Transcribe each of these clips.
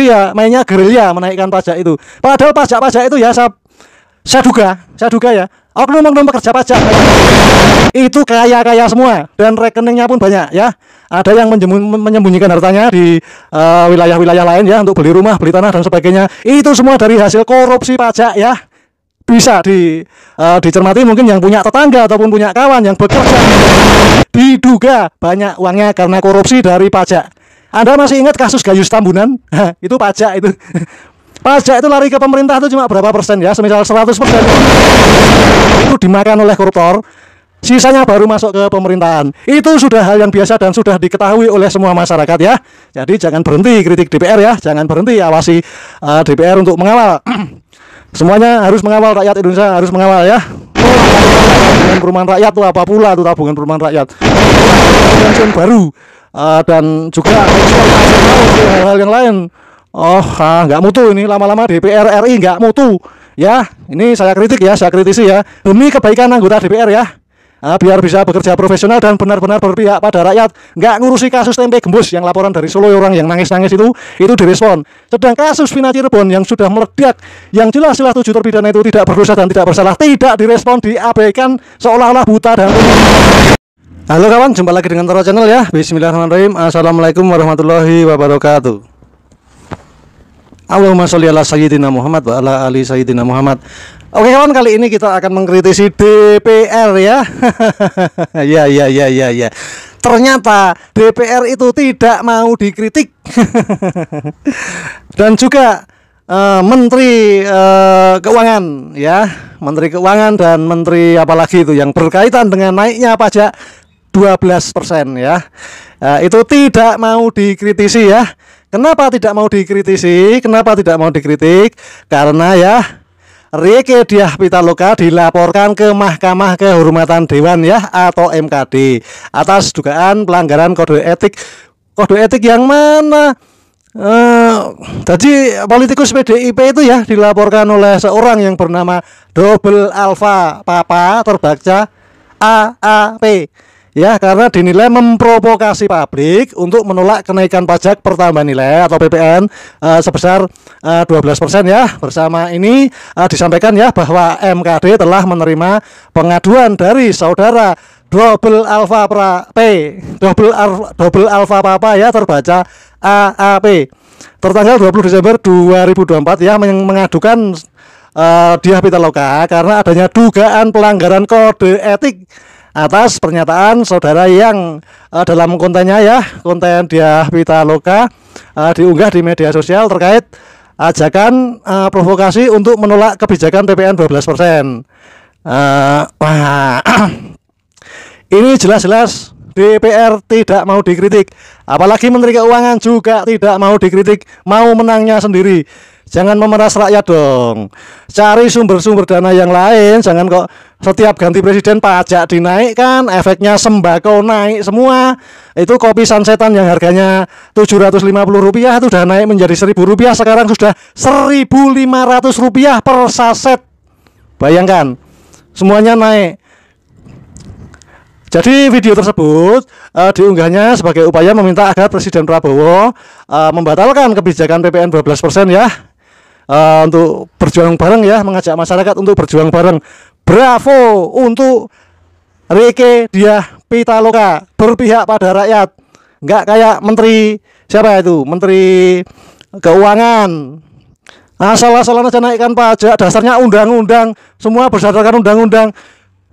Jadi ya mainnya gerilya menaikkan pajak itu. Padahal pajak-pajak itu ya saya duga ya, oknum-oknum pekerja pajak itu kaya-kaya semua dan rekeningnya pun banyak ya. Ada yang menyembunyikan hartanya di wilayah-wilayah lain ya untuk beli rumah, beli tanah dan sebagainya. Itu semua dari hasil korupsi pajak ya. Bisa dicermati mungkin yang punya tetangga ataupun punya kawan yang bekerja diduga banyak uangnya karena korupsi dari pajak. Anda masih ingat kasus Gayus Tambunan? Itu pajak itu. Pajak itu lari ke pemerintah itu cuma berapa persen ya, semisal 100% itu dimakan oleh koruptor, sisanya baru masuk ke pemerintahan. Itu sudah hal yang biasa dan sudah diketahui oleh semua masyarakat ya. Jadi jangan berhenti kritik DPR ya, jangan berhenti awasi DPR untuk mengawal. Semuanya harus mengawal, rakyat Indonesia harus mengawal ya. Tabungan perumahan rakyat itu apa pula tuh tabungan perumahan rakyat? Pensiun baru dan juga hal-hal yang lain. Nggak mutu ini, lama-lama DPR RI nggak mutu ya. Ini saya kritik ya, saya kritisi ya, demi kebaikan anggota DPR ya, biar bisa bekerja profesional dan benar-benar berpihak pada rakyat, nggak ngurusi kasus tempe gembus yang laporan dari Solo orang yang nangis-nangis itu direspon. Sedang kasus Vina Cirebon yang sudah meledak, yang jelas-jelas 7 terpidana itu tidak berdosa dan tidak bersalah, tidak direspon, diabaikan seolah-olah buta dan Halo kawan, jumpa lagi dengan Toro Channel ya. Bismillahirrahmanirrahim. Assalamualaikum warahmatullahi wabarakatuh. Allahumma sholli ala sayyidina Muhammad wa ala ali sayyidina Muhammad. Oke kawan, kali ini kita akan mengkritisi DPR ya. Ya. Ternyata DPR itu tidak mau dikritik. Dan juga Menteri Keuangan ya, Menteri Keuangan dan Menteri apalagi itu yang berkaitan dengan naiknya pajak 12% ya. Itu tidak mau dikritisi ya. Kenapa tidak mau dikritisi? Kenapa tidak mau dikritik? Karena ya Rieke Diah Pitaloka dilaporkan ke Mahkamah Kehormatan Dewan ya atau MKD atas dugaan pelanggaran kode etik. Kode etik yang mana? Jadi politikus PDIP itu ya dilaporkan oleh seorang yang bernama Double Alpha Papa, terbaca AAP. Ya, karena dinilai memprovokasi publik untuk menolak kenaikan pajak pertambahan nilai atau PPN sebesar 12% ya. Bersama ini disampaikan ya bahwa MKD telah menerima pengaduan dari saudara Double Alpha Double Alpha Papa ya, terbaca AAP. Tertanggal 20 Desember 2024 ya, mengadukan Diah Pitaloka karena adanya dugaan pelanggaran kode etik atas pernyataan saudara yang dalam kontennya ya, konten Diah Pitaloka diunggah di media sosial terkait ajakan provokasi untuk menolak kebijakan PPN 12%. Ini jelas-jelas DPR tidak mau dikritik, apalagi Menteri Keuangan juga tidak mau dikritik, mau menangnya sendiri. Jangan memeras rakyat dong, cari sumber-sumber dana yang lain. Jangan kok setiap ganti presiden pajak dinaikkan, efeknya sembako naik semua. Itu kopi Sansetan yang harganya Rp750 itu udah naik menjadi Rp1.000, sekarang sudah Rp1.500 per saset. Bayangkan, semuanya naik. Jadi video tersebut diunggahnya sebagai upaya meminta agar Presiden Prabowo membatalkan kebijakan PPN 12% ya. Untuk berjuang bareng ya, mengajak masyarakat untuk berjuang bareng. Bravo untuk Rieke Diah Pitaloka, berpihak pada rakyat, nggak kayak menteri siapa itu, Menteri Keuangan, asal-asalan aja naikkan pajak. Dasarnya undang-undang, semua berdasarkan undang-undang.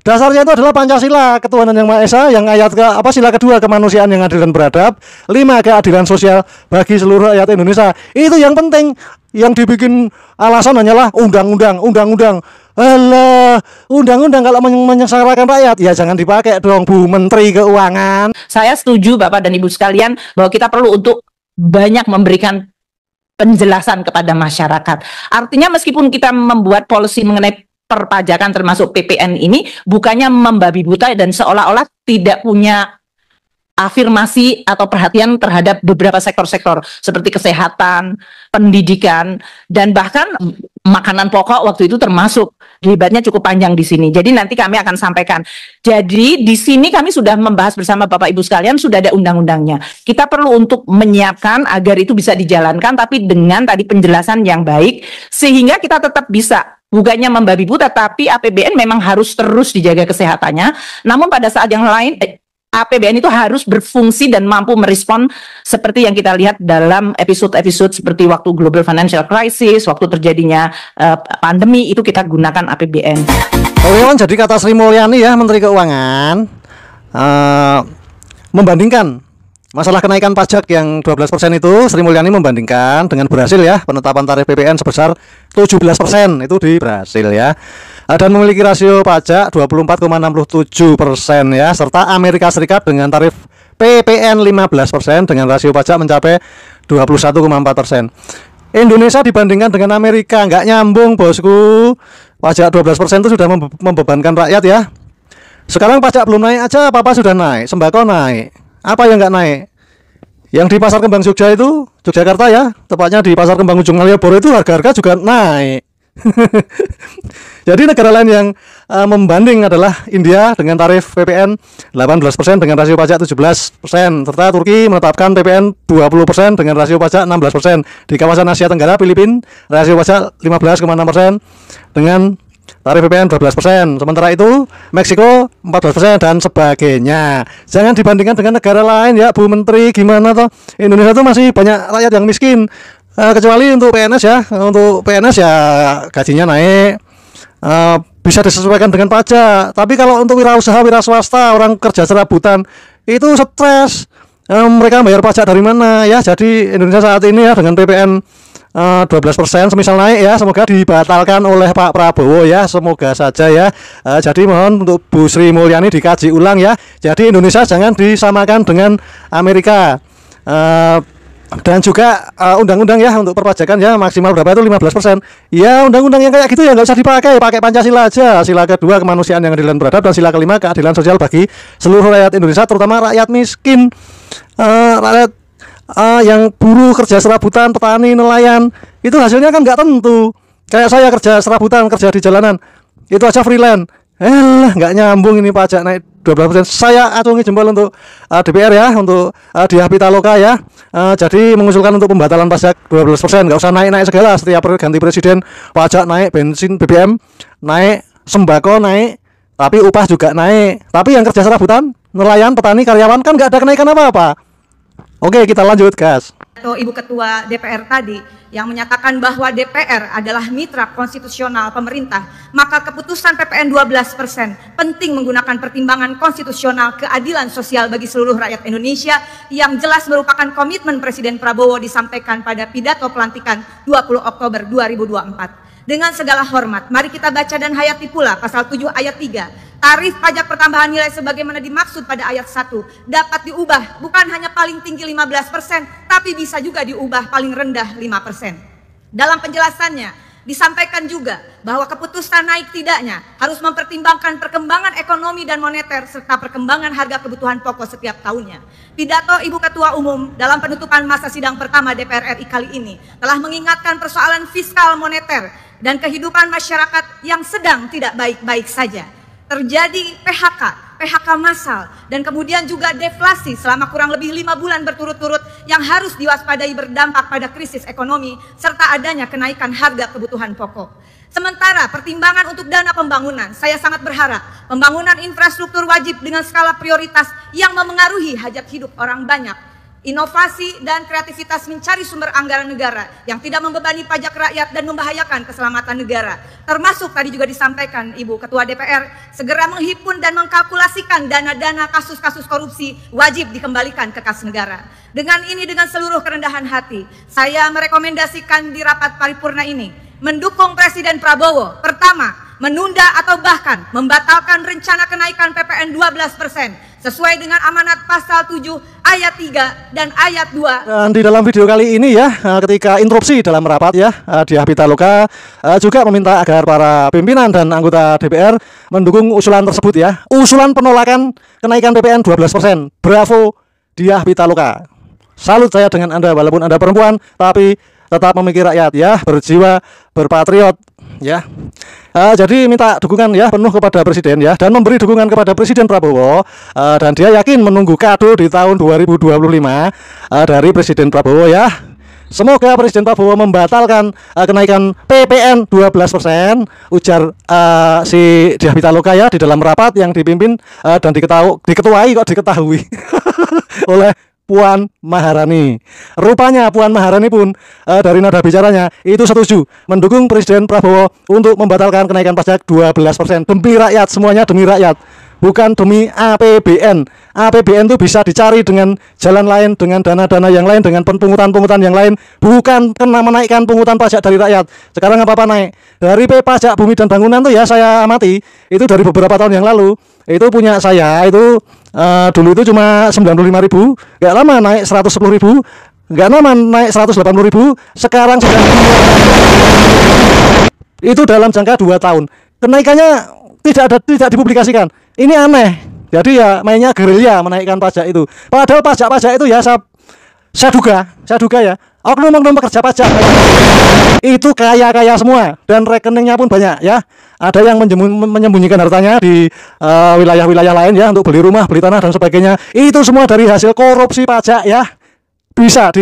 Dasarnya itu adalah Pancasila, ketuhanan yang Maha Esa, yang ayat sila kedua, kemanusiaan yang adil dan beradab, 5 keadilan sosial bagi seluruh rakyat Indonesia. Itu yang penting. Yang dibikin alasan hanyalah undang-undang. Alah, undang-undang kalau menyengsarakan rakyat ya jangan dipakai dong, Bu Menteri Keuangan. Saya setuju Bapak dan Ibu sekalian bahwa kita perlu untuk banyak memberikan penjelasan kepada masyarakat. Artinya meskipun kita membuat policy mengenai perpajakan termasuk PPN ini bukannya membabi buta dan seolah-olah tidak punya afirmasi atau perhatian terhadap beberapa sektor-sektor seperti kesehatan, pendidikan, dan bahkan makanan pokok waktu itu termasuk. Debatnya cukup panjang di sini. Jadi nanti kami akan sampaikan. Jadi di sini kami sudah membahas bersama Bapak Ibu sekalian, sudah ada undang-undangnya. Kita perlu untuk menyiapkan agar itu bisa dijalankan, tapi dengan tadi penjelasan yang baik, sehingga kita tetap bisa bukannya membabi buta, tapi APBN memang harus terus dijaga kesehatannya. Namun pada saat yang lain, APBN itu harus berfungsi dan mampu merespon seperti yang kita lihat dalam episode-episode seperti waktu Global Financial Crisis, waktu terjadinya pandemi, itu kita gunakan APBN. Teman-teman, jadi kata Sri Mulyani ya, Menteri Keuangan, membandingkan masalah kenaikan pajak yang 12% itu, Sri Mulyani membandingkan dengan Brasil ya, penetapan tarif PPN sebesar 17% itu di Brasil ya, dan memiliki rasio pajak 24,67% ya, serta Amerika Serikat dengan tarif PPN 15% dengan rasio pajak mencapai 21,4%. Indonesia dibandingkan dengan Amerika nggak nyambung bosku, pajak 12% itu sudah membebankan rakyat ya. Sekarang pajak belum naik aja apa-apa sudah naik, sembako naik. Apa yang nggak naik? Yang di Pasar Kembang Jogja itu, Yogyakarta ya, tepatnya di Pasar Kembang Ujung Malioboro itu harga-harga juga naik. Jadi negara lain yang membanding adalah India dengan tarif PPN 18% dengan rasio pajak 17%, serta Turki menetapkan PPN 20% dengan rasio pajak 16%. Di kawasan Asia Tenggara, Filipina rasio pajak 15,6% dengan tarif PPN 12%. Sementara itu Meksiko 14% dan sebagainya. Jangan dibandingkan dengan negara lain ya Bu Menteri. Gimana toh, Indonesia tuh masih banyak rakyat yang miskin, kecuali untuk PNS ya. Untuk PNS ya gajinya naik, bisa disesuaikan dengan pajak. Tapi kalau untuk wirausaha, wira swasta, orang kerja serabutan itu stres. Mereka bayar pajak dari mana ya? Jadi Indonesia saat ini ya dengan PPN 12% semisal naik ya, semoga dibatalkan oleh Pak Prabowo ya, semoga saja ya. Jadi mohon untuk Bu Sri Mulyani dikaji ulang ya. Jadi Indonesia jangan disamakan dengan Amerika. Dan juga undang-undang ya untuk perpajakan ya maksimal berapa itu 15%. Ya undang-undang yang kayak gitu ya nggak usah dipakai, pakai Pancasila aja. Sila kedua kemanusiaan yang adil dan beradab, dan sila kelima keadilan sosial bagi seluruh rakyat Indonesia, terutama rakyat miskin, rakyat yang buruh, kerja serabutan, petani, nelayan. Itu hasilnya kan nggak tentu. Kayak saya kerja serabutan, kerja di jalanan, itu aja freelance. Nggak nyambung ini pajak naik 12%. Saya acungi jempol untuk DPR ya, untuk Diah Pitaloka ya. Jadi mengusulkan untuk pembatalan pajak 12%. Nggak usah naik-naik segala. Setiap ganti presiden pajak naik, bensin, BBM naik, sembako naik, tapi upah juga naik. Tapi yang kerja serabutan, nelayan, petani, karyawan kan nggak ada kenaikan apa-apa. Oke, kita lanjut, guys. Ibu Ketua DPR tadi yang menyatakan bahwa DPR adalah mitra konstitusional pemerintah, maka keputusan PPN 12% penting menggunakan pertimbangan konstitusional keadilan sosial bagi seluruh rakyat Indonesia yang jelas merupakan komitmen Presiden Prabowo disampaikan pada pidato pelantikan 20 Oktober 2024. Dengan segala hormat, mari kita baca dan hayati pula pasal 7 ayat 3. Tarif pajak pertambahan nilai sebagaimana dimaksud pada ayat 1 dapat diubah bukan hanya paling tinggi 15%, tapi bisa juga diubah paling rendah 5%. Dalam penjelasannya, disampaikan juga bahwa keputusan naik tidaknya harus mempertimbangkan perkembangan ekonomi dan moneter serta perkembangan harga kebutuhan pokok setiap tahunnya. Pidato Ibu Ketua Umum dalam penutupan masa sidang pertama DPR RI kali ini telah mengingatkan persoalan fiskal moneter dan kehidupan masyarakat yang sedang tidak baik-baik saja. Terjadi PHK massal, dan kemudian juga deflasi selama kurang lebih 5 bulan berturut-turut yang harus diwaspadai berdampak pada krisis ekonomi serta adanya kenaikan harga kebutuhan pokok. Sementara pertimbangan untuk dana pembangunan, saya sangat berharap pembangunan infrastruktur wajib dengan skala prioritas yang memengaruhi hajat hidup orang banyak. Inovasi dan kreativitas mencari sumber anggaran negara yang tidak membebani pajak rakyat dan membahayakan keselamatan negara. Termasuk tadi juga disampaikan Ibu Ketua DPR, segera menghimpun dan mengkalkulasikan dana-dana kasus-kasus korupsi wajib dikembalikan ke kas negara. Dengan ini, dengan seluruh kerendahan hati, saya merekomendasikan di rapat paripurna ini mendukung Presiden Prabowo. Pertama, menunda atau bahkan membatalkan rencana kenaikan PPN 12% sesuai dengan amanat pasal 7 ayat 3 dan ayat 2. Dan di dalam video kali ini ya, ketika interupsi dalam rapat ya, Diah Pitaloka juga meminta agar para pimpinan dan anggota DPR mendukung usulan tersebut ya. Usulan penolakan kenaikan PPN 12%. Bravo Diah Pitaloka. Salut saya dengan Anda, walaupun Anda perempuan tapi tetap memikir rakyat ya, berjiwa berpatriot ya. Jadi minta dukungan ya penuh kepada Presiden ya, dan memberi dukungan kepada Presiden Prabowo, dan dia yakin menunggu kado di tahun 2025 dari Presiden Prabowo ya. Semoga Presiden Prabowo membatalkan kenaikan PPN 12%, ujar si Diah Pitaloka ya di dalam rapat yang dipimpin dan diketuai oleh Puan Maharani. Rupanya Puan Maharani pun dari nada bicaranya itu setuju mendukung Presiden Prabowo untuk membatalkan kenaikan pajak 12%. Demi rakyat, semuanya demi rakyat, bukan demi APBN. APBN itu bisa dicari dengan jalan lain, dengan dana-dana yang lain, dengan pungutan-pungutan yang lain, bukan kena menaikkan pungutan pajak dari rakyat. Sekarang apa-apa naik. Dari pajak bumi dan bangunan tuh ya saya amati, itu dari beberapa tahun yang lalu, itu punya saya itu dulu itu cuma 95.000, gak lama naik 110.000, gak lama naik 180.000, sekarang sudah itu dalam jangka 2 tahun. Kenaikannya tidak dipublikasikan. Ini aneh. Jadi ya mainnya gerilya menaikkan pajak itu. Padahal pajak-pajak itu ya saya duga ya, oknum-oknum pekerja pajak itu kaya semua dan rekeningnya pun banyak ya. Ada yang menyembunyikan hartanya di wilayah-wilayah lain ya untuk beli rumah, beli tanah dan sebagainya. Itu semua dari hasil korupsi pajak ya. Bisa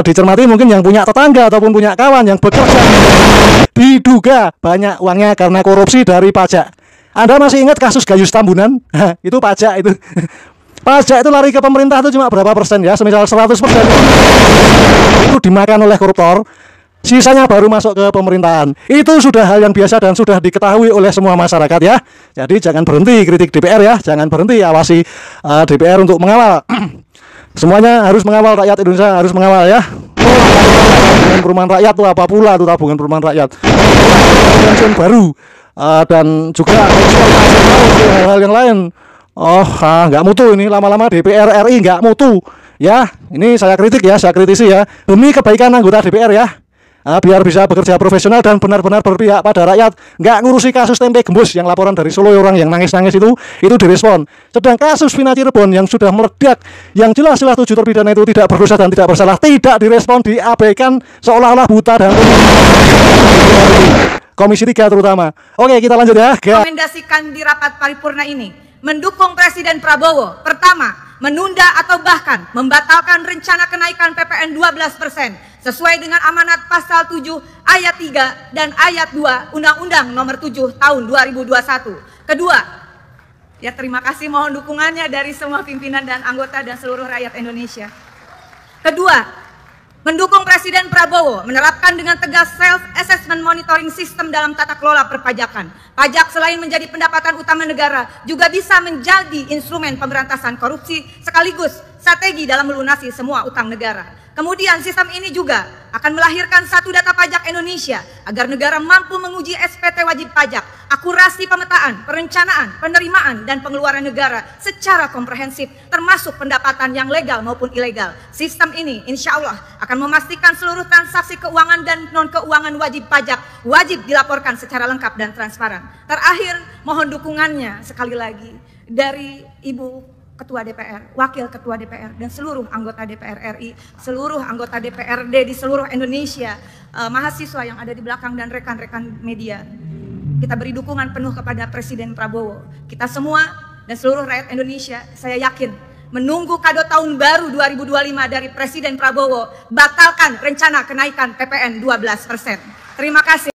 dicermati mungkin yang punya tetangga ataupun punya kawan yang bekerja, diduga banyak uangnya karena korupsi dari pajak. Anda masih ingat kasus Gayus Tambunan? Itu pajak itu. Pajak itu lari ke pemerintah itu cuma berapa persen ya? Semisal 100% itu dimakan oleh koruptor, sisanya baru masuk ke pemerintahan. Itu sudah hal yang biasa dan sudah diketahui oleh semua masyarakat ya. Jadi jangan berhenti kritik DPR ya, jangan berhenti awasi DPR untuk mengawal. Semuanya harus mengawal, rakyat Indonesia harus mengawal ya. Tabungan perumahan rakyat tuh apa pula tuh tabungan perumahan rakyat? Pensiun baru dan juga hal-hal yang lain. Nggak mutu ini, lama-lama DPR RI nggak mutu ya. Ini saya kritik ya, saya kritisi ya, demi kebaikan anggota DPR ya. Biar bisa bekerja profesional dan benar-benar berpihak pada rakyat, nggak ngurusi kasus tempe gembus yang laporan dari Solo orang yang nangis-nangis itu direspon. Sedang kasus Vina Cirebon yang sudah meledak, yang jelas-jelas 7 terpidana itu tidak berdosa dan tidak bersalah, tidak direspon, diabaikan seolah-olah buta dan Komisi 3 terutama. Oke, kita lanjut ya. Rekomendasikan di rapat paripurna ini mendukung Presiden Prabowo. Pertama, menunda atau bahkan membatalkan rencana kenaikan PPN 12% sesuai dengan amanat pasal 7 ayat 3 dan ayat 2 Undang-Undang Nomor 7 Tahun 2021. Kedua, ya terima kasih, mohon dukungannya dari semua pimpinan dan anggota dan seluruh rakyat Indonesia. Kedua, mendukung Presiden Prabowo menerapkan dengan tegas self-assessment monitoring system dalam tata kelola perpajakan. Pajak selain menjadi pendapatan utama negara, juga bisa menjadi instrumen pemberantasan korupsi sekaligus strategi dalam melunasi semua utang negara. Kemudian sistem ini juga akan melahirkan satu data pajak Indonesia agar negara mampu menguji SPT wajib pajak, akurasi pemetaan, perencanaan, penerimaan, dan pengeluaran negara secara komprehensif, termasuk pendapatan yang legal maupun ilegal. Sistem ini insya Allah akan memastikan seluruh transaksi keuangan dan non-keuangan wajib pajak wajib dilaporkan secara lengkap dan transparan. Terakhir, mohon dukungannya sekali lagi dari Ibu Ketua DPR, Wakil Ketua DPR, dan seluruh anggota DPR RI, seluruh anggota DPRD di seluruh Indonesia, mahasiswa yang ada di belakang dan rekan-rekan media. Kita beri dukungan penuh kepada Presiden Prabowo. Kita semua dan seluruh rakyat Indonesia, saya yakin, menunggu kado tahun baru 2025 dari Presiden Prabowo, batalkan rencana kenaikan PPN 12%. Terima kasih.